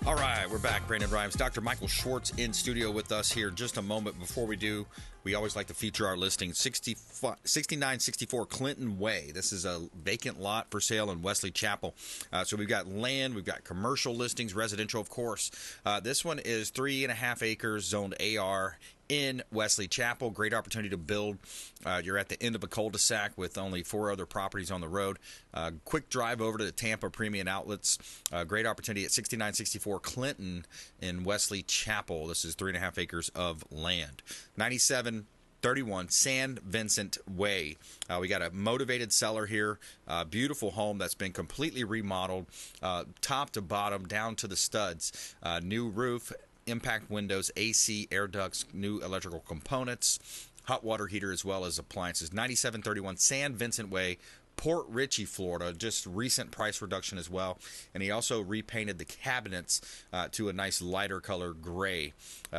All right, we're back. Brandon Rhymes, Dr. Michael Schwartz in studio with us here. Just a moment before we do, we always like to feature our listing, 6964 Clinton Way. This is a vacant lot for sale in Wesley Chapel. So we've got land, we've got commercial listings, residential, of course. This one is 3.5 acres, zoned AR in Wesley Chapel. Great opportunity to build. You're at the end of a cul-de-sac with only 4 other properties on the road. Quick drive over to the Tampa Premium Outlets. Great opportunity at 6964 Clinton in Wesley Chapel. This is 3.5 acres of land. 9731 San Vincent Way. We got a motivated seller here. Beautiful home that's been completely remodeled, top to bottom, down to the studs. New roof, impact windows, AC, air ducts, new electrical components, hot water heater, as well as appliances. 9731 San Vincent Way, Port Richey, Florida. Just recent price reduction as well. And he also repainted the cabinets to a nice lighter color gray.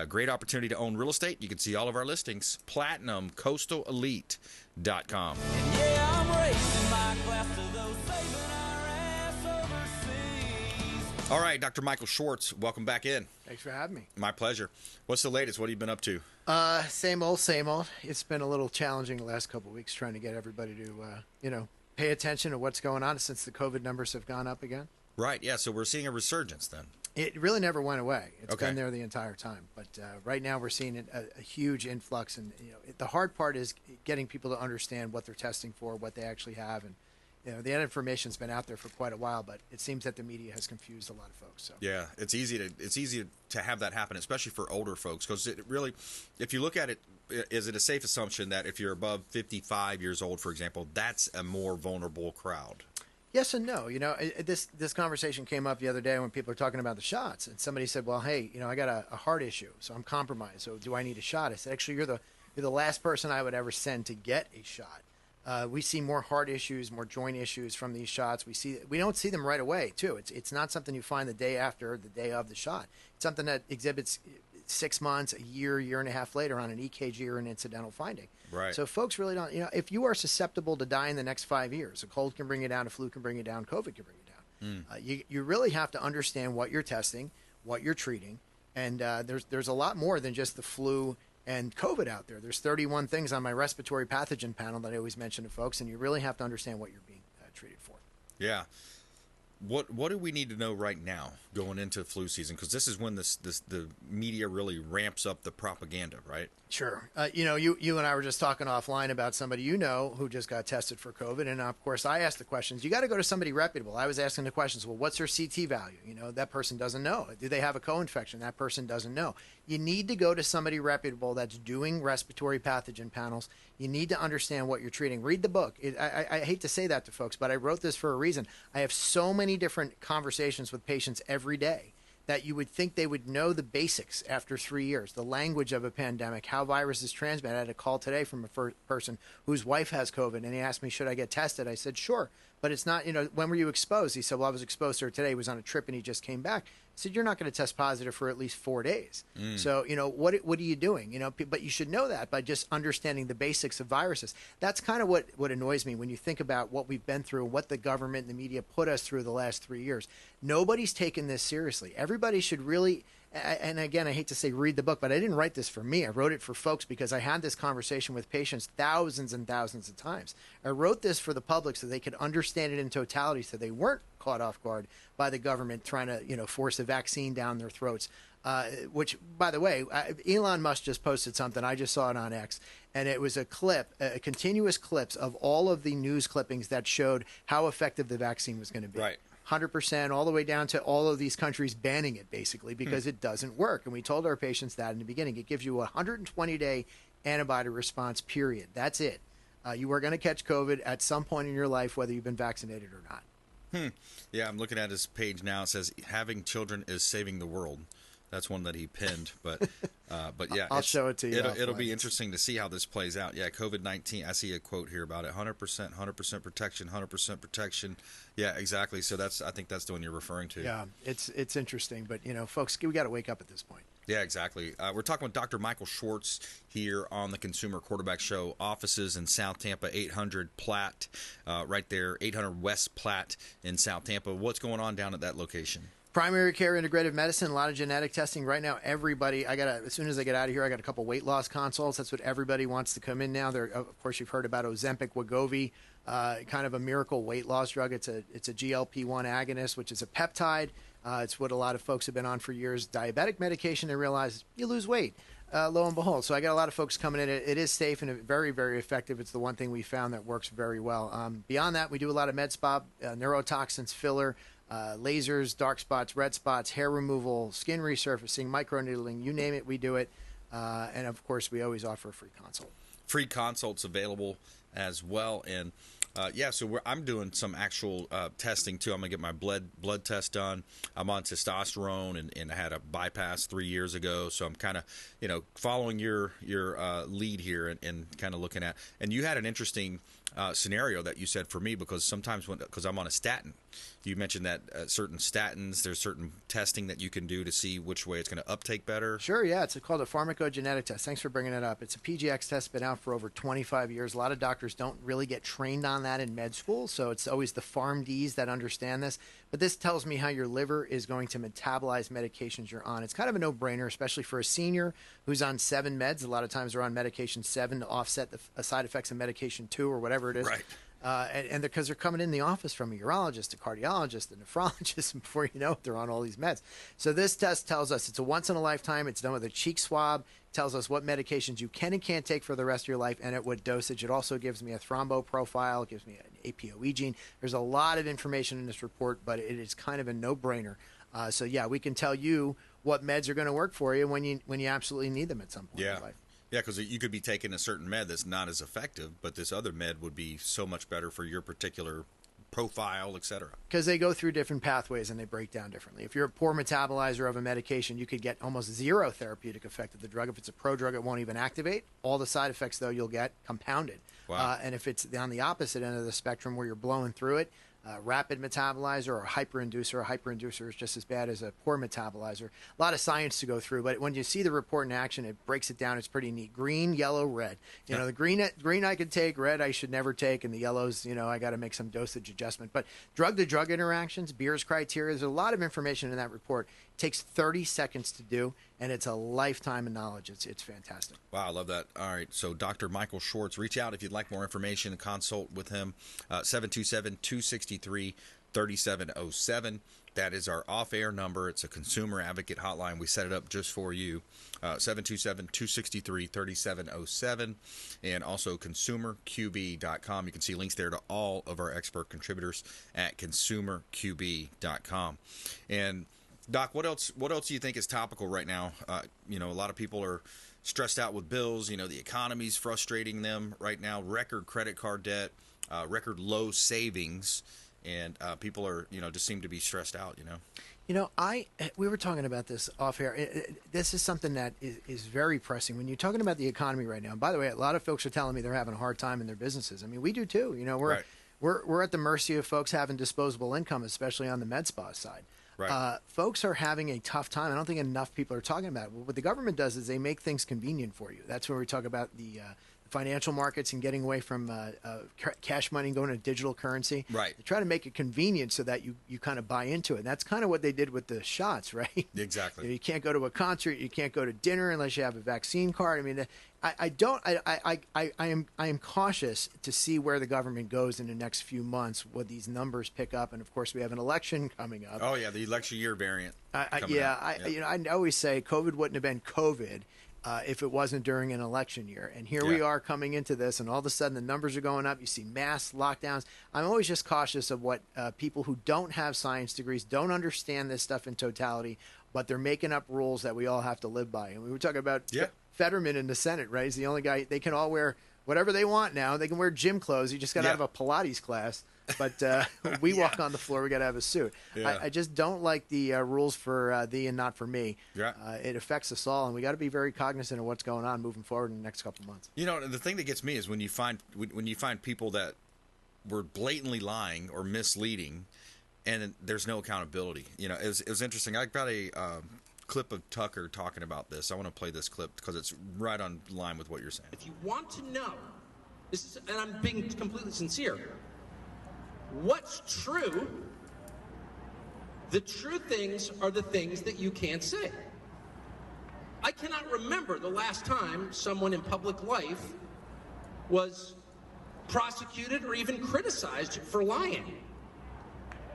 Great opportunity to own real estate. You can see all of our listings. PlatinumCoastalElite.com. Yeah, I'm raising my glass to those saving our ass overseas. All right, Dr. Michael Schwartz, welcome back in. Thanks for having me. My pleasure. What's the latest? What have you been up to? Same old, same old. It's been a little challenging the last couple of weeks trying to get everybody to, pay attention to what's going on since the COVID numbers have gone up again. Right, yeah, so we're seeing a resurgence then. It really never went away. It's Okay. been there the entire time. But right now we're seeing a huge influx. And the hard part is getting people to understand what they're testing for, what they actually have. And the information's been out there for quite a while, but it seems that the media has confused a lot of folks. So Yeah, it's easy to have that happen, especially for older folks, because it really, if you look at it, is it a safe assumption that if you're above 55 years old, for example, that's a more vulnerable crowd? Yes and no. This conversation came up the other day when people were talking about the shots, and somebody said, "Well, hey, I got a heart issue, so I'm compromised. So do I need a shot?" I said, "Actually, you're the last person I would ever send to get a shot." We see more heart issues, more joint issues from these shots. We don't see them right away, too. It's not something you find the day after, the day of the shot. It's something that exhibits 6 months, a year and a half later on an EKG or an incidental finding. Right. So folks really don't, if you are susceptible to die in the next 5 years, a cold can bring you down, a flu can bring you down, COVID can bring you down. You really have to understand what you're testing, what you're treating, and there's a lot more than just the flu and COVID out there. There's 31 things on my respiratory pathogen panel that I always mention to folks, and you really have to understand what you're being treated for. Yeah. What do we need to know right now going into flu season? Because this is when the media really ramps up the propaganda, right? Sure. You and I were just talking offline about somebody who just got tested for COVID. And, of course, I asked the questions. You got to go to somebody reputable. I was asking the questions, well, what's their CT value? That person doesn't know. Do they have a co-infection? That person doesn't know. You need to go to somebody reputable that's doing respiratory pathogen panels. You need to understand what you're treating. Read the book. I hate to say that to folks, but I wrote this for a reason. I have so many different conversations with patients every day that you would think they would know the basics after 3 years, the language of a pandemic, how viruses transmit. I had a call today from a person whose wife has COVID, and he asked me, should I get tested? I said, sure, but it's not, when were you exposed? He said, well, I was exposed to her today. He was on a trip, and he just came back. I said, you're not going to test positive for at least 4 days. So, what are you doing? But you should know that by just understanding the basics of viruses. That's kind of what annoys me when you think about what we've been through, what the government and the media put us through the last 3 years. Nobody's taken this seriously. Everybody should really, and again, I hate to say read the book, but I didn't write this for me. I wrote it for folks because I had this conversation with patients thousands and thousands of times. I wrote this for the public so they could understand it in totality, so they weren't caught off guard by the government trying to, force a vaccine down their throats. Which, by the way, Elon Musk just posted something. I just saw it on X, and it was a clip, a continuous clips of all of the news clippings that showed how effective the vaccine was going to be. Right. 100%, all the way down to all of these countries banning it, basically, because it doesn't work. And we told our patients that in the beginning. It gives you a 120-day antibody response, period. That's it. You are going to catch COVID at some point in your life, whether you've been vaccinated or not. Yeah, I'm looking at his page now. It says, having children is saving the world. That's one that he pinned, but yeah, I'll show it to you. It'll be interesting to see how this plays out. Yeah, COVID-19. I see a quote here about it: 100% protection, 100% protection. Yeah, exactly. So I think that's the one you're referring to. Yeah, it's interesting, but folks, we got to wake up at this point. Yeah, exactly. We're talking with Dr. Michael Schwartz here on the Consumer Quarterback Show. Offices in South Tampa, 800 Platt, right there, 800 West Platt in South Tampa. What's going on down at that location? Primary care, integrative medicine, a lot of genetic testing right now. Everybody, as soon as I get out of here, I got a couple weight loss consults. That's what everybody wants to come in now. Of course, you've heard about Ozempic, Wegovy, kind of a miracle weight loss drug. It's a GLP-1 agonist, which is a peptide. It's what a lot of folks have been on for years. Diabetic medication, they realize you lose weight. Lo and behold. So I got a lot of folks coming in. It is safe and very, very effective. It's the one thing we found that works very well. Beyond that, we do a lot of med spa, neurotoxins, filler, lasers, dark spots, red spots, hair removal, skin resurfacing, microneedling, you name it, we do it. And of course, we always offer a free consult. Free consults available as well. And so I'm doing some actual testing too. I'm gonna get my blood test done. I'm on testosterone, and I had a bypass 3 years ago. So I'm kind of following your lead here and kind of looking at. And you had an interesting scenario that you said for me, because sometimes because I'm on a statin, you mentioned that certain statins, there's certain testing that you can do to see which way it's going to uptake better. Sure, yeah. It's called a pharmacogenetic test. Thanks for bringing it up. It's a PGX test, been out for over 25 years. A lot of doctors don't really get trained on that in med school, so it's always the PharmDs that understand this. But this tells me how your liver is going to metabolize medications you're on. It's kind of a no-brainer, especially for a senior who's on 7 meds. A lot of times they're on medication 7 to offset the side effects of medication 2 or whatever it is. Right. And because they're coming in the office from a urologist, a cardiologist, a nephrologist, and before you know it, they're on all these meds. So this test tells us it's a once in a lifetime. It's done with a cheek swab. It tells us what medications you can and can't take for the rest of your life and at what dosage. It also gives me a thrombo profile. It gives me an APOE gene. There's a lot of information in this report, but it is kind of a no-brainer. So yeah, we can tell you what meds are going to work for you when you absolutely need them at some point in your life. Yeah, because you could be taking a certain med that's not as effective, but this other med would be so much better for your particular profile, et cetera. Because they go through different pathways and they break down differently. If you're a poor metabolizer of a medication, you could get almost zero therapeutic effect of the drug. If it's a prodrug, it won't even activate. All the side effects, though, you'll get compounded. Wow. And if it's on the opposite end of the spectrum where you're blowing through it, rapid metabolizer or a hyperinducer. A hyperinducer is just as bad as a poor metabolizer. A lot of science to go through, but when you see the report in action, it breaks it down. It's pretty neat. Green, yellow, red. You know, the green I could take, red I should never take, and the yellows, I got to make some dosage adjustment. But drug-to-drug interactions, Beer's criteria, there's a lot of information in that report. It takes 30 seconds to do, and it's a lifetime of knowledge. It's fantastic. Wow, I love that. All right, so Dr. Michael Schwartz, reach out if you'd like more information and consult with him. 727-263-3707. That is our off-air number. It's a consumer advocate hotline. We set it up just for you. 727-263-3707. And also consumerqb.com. You can see links there to all of our expert contributors at consumerqb.com. And Doc, what else do you think is topical right now? A lot of people are stressed out with bills. The economy's frustrating them right now. Record credit card debt, record low savings, and people are, just seem to be stressed out, We were talking about this off air. This is something that is very pressing. When you're talking about the economy right now, and by the way, a lot of folks are telling me they're having a hard time in their businesses. I mean, we do too. Right. We're at the mercy of folks having disposable income, especially on the med spa side. Right. Folks are having a tough time. I don't think enough people are talking about it. What the government does is they make things convenient for you. That's where we talk about the financial markets and getting away from cash money and going to digital currency. Right. They try to make it convenient so that you kind of buy into it. And that's kind of what they did with the shots, right? Exactly. You can't go to a concert. You can't go to dinner unless you have a vaccine card. I mean, I am cautious to see where the government goes in the next few months, what these numbers pick up, and of course we have an election coming up. Oh yeah, the election year variant. I always say COVID wouldn't have been COVID if it wasn't during an election year. And here we are coming into this, and all of a sudden the numbers are going up. You see mass lockdowns. I'm always just cautious of what people who don't have science degrees, don't understand this stuff in totality, but they're making up rules that we all have to live by. And we were talking about Fetterman in the Senate, right? He's the only guy. They can all wear whatever they want now. They can wear gym clothes. You just got to have a Pilates class. But we walk on the floor. We got to have a suit. Yeah. I just don't like the rules for thee and not for me. Yeah. It affects us all, and we got to be very cognizant of what's going on moving forward in the next couple of months. The thing that gets me is when you find people that were blatantly lying or misleading, and there's no accountability. It was interesting. I got a clip of Tucker talking about this. I want to play this clip because it's right on line with what you're saying. If you want to know, and I'm being completely sincere, what's true The true things are the things that you can't say. I cannot remember the last time someone in public life was prosecuted or even criticized for lying.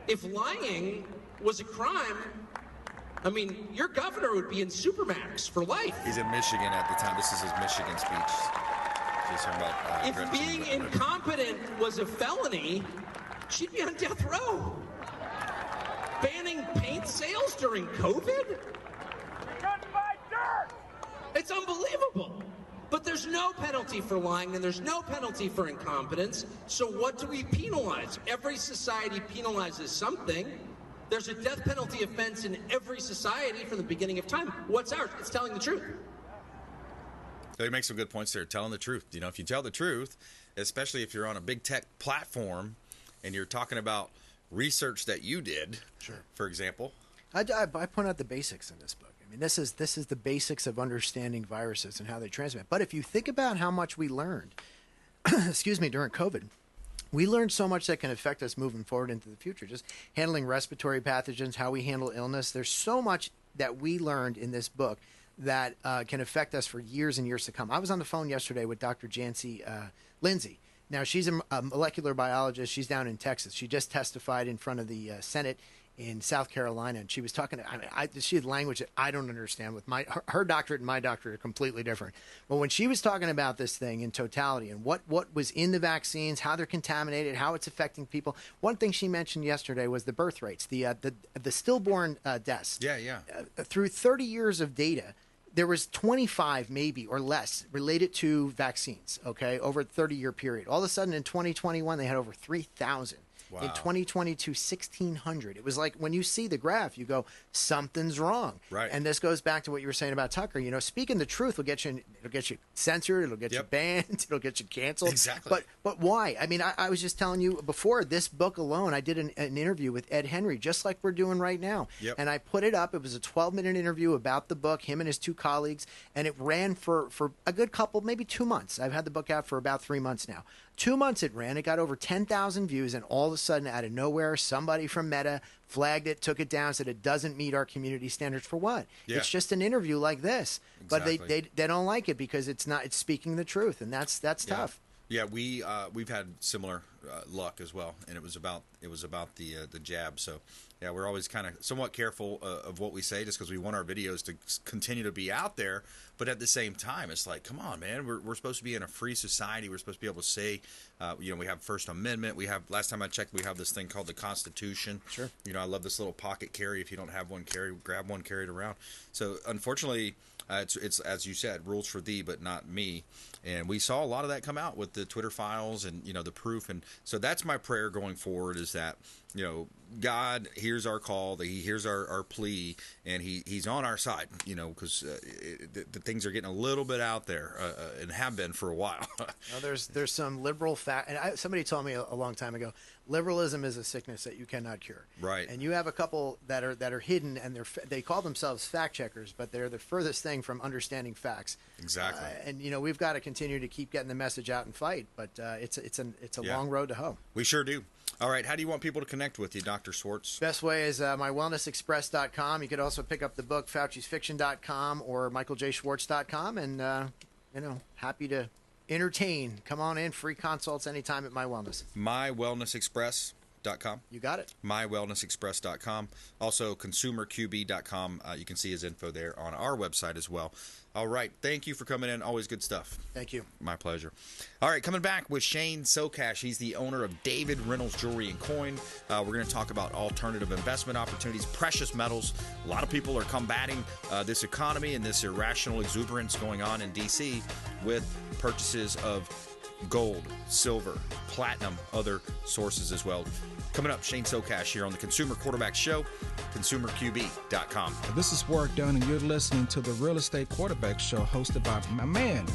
If lying was a crime, I mean, your governor would be in Supermax for life. He's in Michigan at the time. This is his Michigan speech. He's talking about, if being incompetent was a felony, she'd be on death row. Banning paint sales during COVID? It's unbelievable. But there's no penalty for lying and there's no penalty for incompetence. So what do we penalize? Every society penalizes something. There's a death penalty offense in every society from the beginning of time. What's ours? It's telling the truth. So he makes some good points there. Telling the truth. You know, if you tell the truth, especially if you're on a big tech platform and you're talking about research that you did, sure, for example. I point out the basics in this book. I mean, this is the basics of understanding viruses and how they transmit. But if you think about how much we learned, excuse me, during COVID, we learned so much that can affect us moving forward into the future. Just handling respiratory pathogens, how we handle illness. There's so much that we learned in this book that can affect us for years and years to come. I was on the phone yesterday with Dr. Jancy Lindsay. Now, she's a molecular biologist. She's down in Texas. She just testified in front of the Senate in South Carolina, and she was talking to, she had language that I don't understand. With her doctorate and my doctorate are completely different. But when she was talking about this thing in totality and what was in the vaccines, how they're contaminated, how it's affecting people, one thing she mentioned yesterday was the birth rates, the stillborn deaths. Yeah. Through 30 years of data, there was 25 maybe or less related to vaccines, okay, over a 30-year period. All of a sudden in 2021, they had over 3,000. Wow. In 2022, 1,600. It was like when you see the graph, you go, something's wrong. Right. And this goes back to what you were saying about Tucker. You know, speaking the truth will get you. It'll get you censored. It'll get you banned. It'll get you canceled. Exactly. But why? I mean, I was just telling you before this book alone. I did an interview with Ed Henry, just like we're doing right now. Yep. And I put it up. It was a 12-minute interview about the book, him and his two colleagues, and it ran for a good couple, maybe 2 months. I've had the book out for about 3 months now. 2 months it ran. It got over 10,000 views, and all of a sudden, out of nowhere, somebody from Meta flagged it, took it down, said it doesn't meet our community standards for what? Yeah. It's just an interview like this. Exactly. But they don't like it because it's speaking the truth, and that's tough. Yeah, we've had similar luck as well, and it was about the jab. So yeah, we're always kind of somewhat careful of what we say, just because we want our videos to continue to be out there. But at the same time, it's like, come on, man, we're supposed to be in a free society. We're supposed to be able to say, we have First Amendment. We have, last time I checked, we have this thing called the Constitution. Sure. You know, I love this little pocket carry. If you don't have one, grab one, carry it around. So unfortunately, it's as you said, rules for thee, but not me. And we saw a lot of that come out with the Twitter files and, the proof. And so that's my prayer going forward, is that, God hears our call, that he hears our plea, and he's on our side, because the things are getting a little bit out there and have been for a while. There's some liberal and somebody told me a long time ago, liberalism is a sickness that you cannot cure. Right. And you have a couple that are hidden, and they call themselves fact checkers, but they're the furthest thing from understanding facts. Exactly. And we've got to continue to keep getting the message out and fight, but it's a long road to hoe. We sure do. All right, how do you want people to connect with you, Dr. Schwartz? Best way is mywellnessexpress.com. You could also pick up the book, Fauci'sFiction.com or michaeljschwartz.com, and, happy to entertain. Come on in, free consults anytime at My Wellness. mywellnessexpress.com. You got it. mywellnessexpress.com. Also, consumerqb.com. You can see his info there on our website as well. All right. Thank you for coming in. Always good stuff. Thank you. My pleasure. All right. Coming back with Shane Socash. He's the owner of David Reynolds Jewelry and Coin. We're going to talk about alternative investment opportunities, precious metals. A lot of people are combating this economy and this irrational exuberance going on in D.C. with purchases of gold, silver, platinum, other sources as well. Coming up, Shane Socash here on the Consumer Quarterback Show, consumerqb.com. This is Warwick Dunn, and you're listening to the Real Estate Quarterback Show hosted by my man,